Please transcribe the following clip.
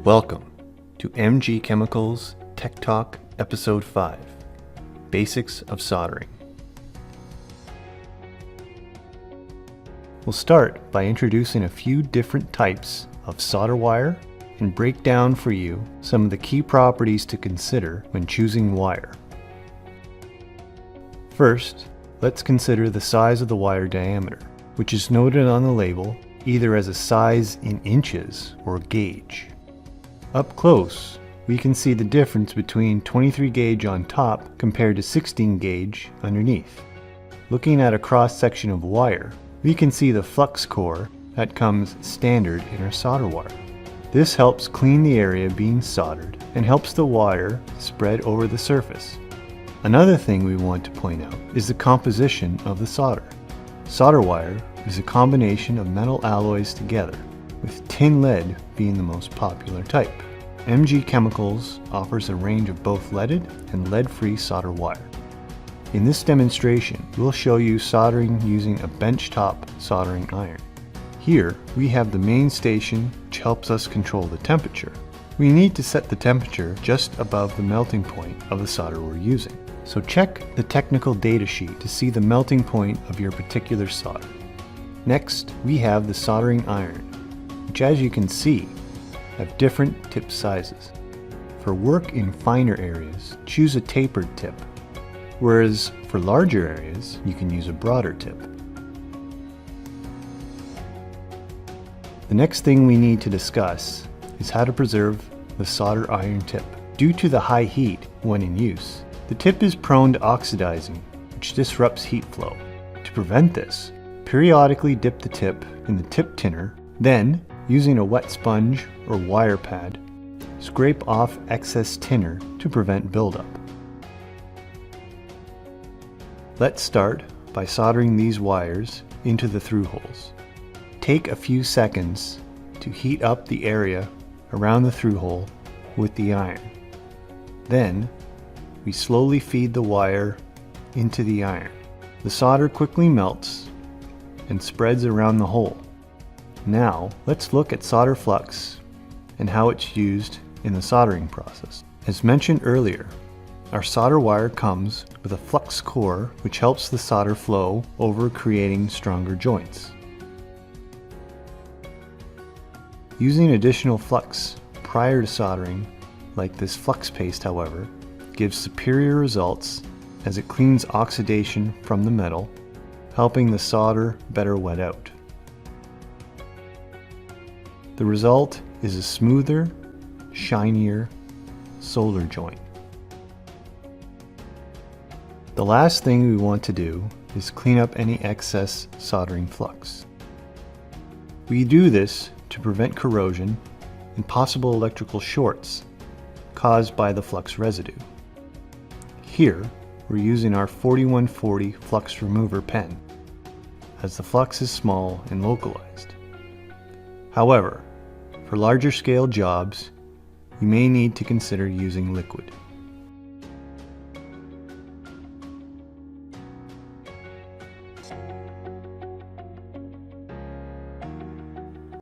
Welcome to MG Chemicals Tech Talk Episode 5, Basics of Soldering. We'll start by introducing a few different types of solder wire and break down for you some of the key properties to consider when choosing wire. First, let's consider the size of the wire diameter, which is noted on the label either as a size in inches or gauge. Up close, we can see the difference between 23 gauge on top compared to 16 gauge underneath. Looking at a cross-section of wire, we can see the flux core that comes standard in our solder wire. This helps clean the area being soldered and helps the wire spread over the surface. Another thing we want to point out is the composition of the solder. Solder wire is a combination of metal alloys together, with tin lead being the most popular type. MG Chemicals offers a range of both leaded and lead-free solder wire. In this demonstration, we'll show you soldering using a benchtop soldering iron. Here, we have the main station which helps us control the temperature. We need to set the temperature just above the melting point of the solder we're using. So check the technical data sheet to see the melting point of your particular solder. Next, we have the soldering iron, which as you can see, have different tip sizes. For work in finer areas, choose a tapered tip, whereas for larger areas, you can use a broader tip. The next thing we need to discuss is how to preserve the solder iron tip. Due to the high heat when in use, the tip is prone to oxidizing, which disrupts heat flow. To prevent this, periodically dip the tip in the tip tinner, then, using a wet sponge or wire pad, scrape off excess tinner to prevent buildup. Let's start by soldering these wires into the through holes. Take a few seconds to heat up the area around the through hole with the iron. Then, we slowly feed the wire into the iron. The solder quickly melts and spreads around the hole. Now, let's look at solder flux and how it's used in the soldering process. As mentioned earlier, our solder wire comes with a flux core which helps the solder flow over, creating stronger joints. Using additional flux prior to soldering, like this flux paste however, gives superior results as it cleans oxidation from the metal, helping the solder better wet out. The result is a smoother, shinier solder joint. The last thing we want to do is clean up any excess soldering flux. We do this to prevent corrosion and possible electrical shorts caused by the flux residue. Here, we're using our 4140 flux remover pen, as the flux is small and localized. However, for larger scale jobs, you may need to consider using liquid.